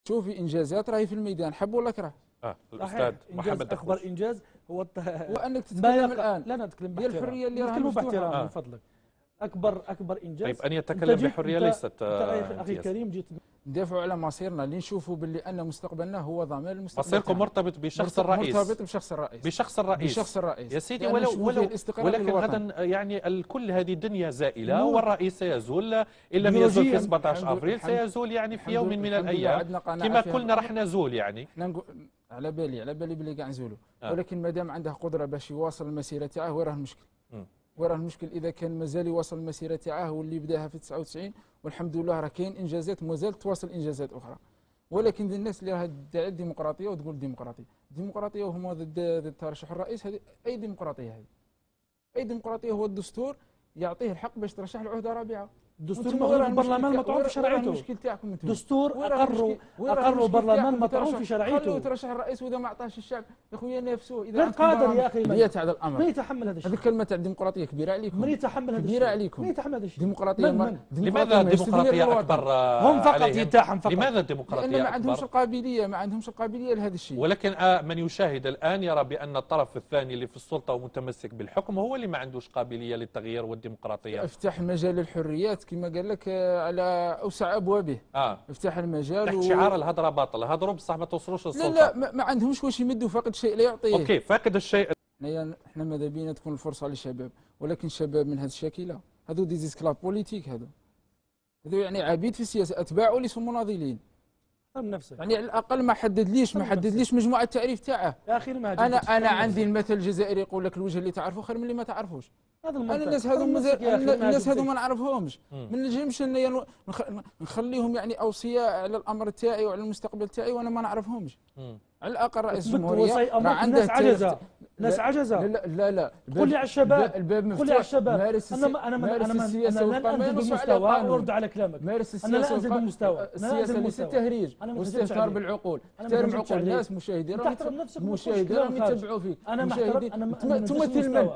شوفي انجازات راهي في الميدان، حب ولا كره. الاستاذ محمد اكبر انجاز هو وانك تتكلم الان لا نتكلم ديال الحريه اللي راها مفتوحه من فضلك. اكبر انجاز. طيب ان يتكلم بحريه ليست اخي الكريم جيت ندافعوا على مصيرنا اللي نشوفوا باللي ان مستقبلنا هو ضمان المستقبل. مصيركم مرتبط بشخص الرئيس. مرتبط بشخص الرئيس. بشخص الرئيس يا سيدي. ولكن غدا يعني كل هذه الدنيا زائله والرئيس سيزول ان لم يزول في 17 ابريل، سيزول يعني في يوم من الايام كما قلنا راح نزول. يعني احنا على بالي بلي كاع نزولوا، ولكن ما دام عنده قدره باش يواصل المسيره تاعه وين راه المشكل؟ وراه المشكل اذا كان مازال يواصل المسيره تاعه واللي بداها في 99 والحمد لله راه كاين انجازات مازال تواصل انجازات اخرى. ولكن الناس اللي راها تدعي الديمقراطيه وتقول الديمقراطيه وهم ضد ترشح الرئيس، هذه اي ديمقراطيه؟ هذه اي ديمقراطيه؟ هو الدستور يعطيه الحق باش ترشح لعهده رابعه. الدستور المغربي البرلمان مطعون في شرعيته. المشكل تاعكم انتم دستور اقروا البرلمان مطعون في شرعيته. خلوه يترشح الرئيس واذا ما عطاش الشعب يا خويا نافسوه. اذا غير قادر يا اخي من هذا الامر؟ من يتحمل هذا الشيء؟ هذه الكلمه تاع الديمقراطيه كبيره عليكم. من يتحمل هذا الشيء؟ كبيره عليكم. من يتحمل هذا الشيء؟ ديمقراطيه لماذا الديمقراطيه اكبر هم فقط يتاحم فقط. لماذا الديمقراطيه لان ما عندهمش القابليه، لهذا الشيء. ولكن من يشاهد الان يرى بان الطرف الثاني اللي في السلطه ومتمسك بالحكم هو اللي ما عندوش قابليه للتغيير والديمقراطيه. افتح مجال للحريات كما قال لك على اوسع ابوابه. افتح المجال تحت شعار الهضره باطله، هضروا بصح ما توصلوش للسلطه. لا ما عندهمش واش يمدوا، فاقد الشيء لا يعطيه. اوكي فاقد الشيء. احنا ماذا بينا تكون الفرصه للشباب، ولكن الشباب من هذه الشكله هذو ديزيسكلاف بوليتيك، هذو يعني عبيد في السياسه، اتباعه اللي يسموا مناضلين. نفسك يعني على الاقل ما حددليش مجموعه التعريف تاعه. يا اخي انا عندي المثل الجزائري يقول لك الوجه اللي تعرفه خير من اللي ما تعرفوش. انا الناس هذو ما نعرفهمش. ما نجمش نخليهم يعني اوصياء على الامر تاعي وعلى المستقبل تاعي وانا ما نعرفهمش. على الاقل رئيس الجمهوريه عنده ناس عجزه. لا قول لي على الشباب، الباب مفتوح. قول لي على الشباب. انا لن انزل بالمستوى وارد على كلامك. انا لا انزل بالمستوى. السياسه ليست تهريج واستهتار بالعقول. احترم عقول الناس. مشاهدين راهم يتبعوا فيك.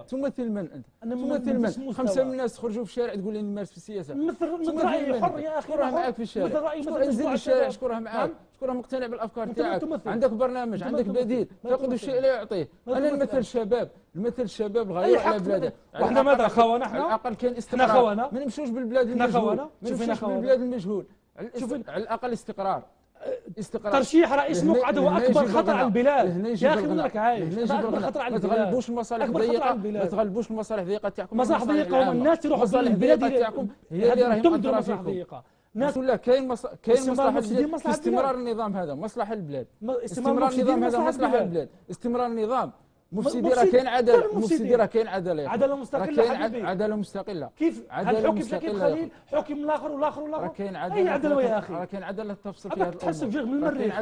تمثل من انت؟ تمثل من 5 من الناس تخرجوا في الشارع تقول لي نمارس في السياسه. مثل رايي حر يا اخي. شكون راه معاك في الشارع؟ انزل للشارع، شكون راه معاك؟ شكون راه مقتنع بالافكار تاعك؟ عندك برنامج، عندك بديل، تاخذ الشيء لا يعطيه. انا نمثل الشباب الغير على بلاده. وحنا ماذا خونه؟ على الاقل كان استقرار. ما نمشوش بالبلاد المجهول. على الاقل استقرار. ترشيح رئيس مقعد هو اكبر خطر على البلاد. يا اخي منك عايش اكبر خطر على البلاد. ما تغلبوش المصالح الضيقه، ما تغلبوش المصالح الضيقه تاعكم. مصالح ضيقه والناس تروحوا في البلاد تاعكم هي اللي راهي مأثره فيكم. ناس ولا كاين مصلحه في استمرار النظام هذا، مصلحه البلاد. استمرار النظام هذا مصلحه البلاد. استمرار النظام مفسدي راه كاين عداله. مفسدي راه كاين عداله. عداله مستقله حبيبي. عداله مستقله. كيف؟ الحكم بشكل خليل، حكم الاخر والاخر والاخر. راه كاين عداله. اي عداله يا اخي؟ راه كاين عداله تفصل فيها الامور. تحسب من المريخ.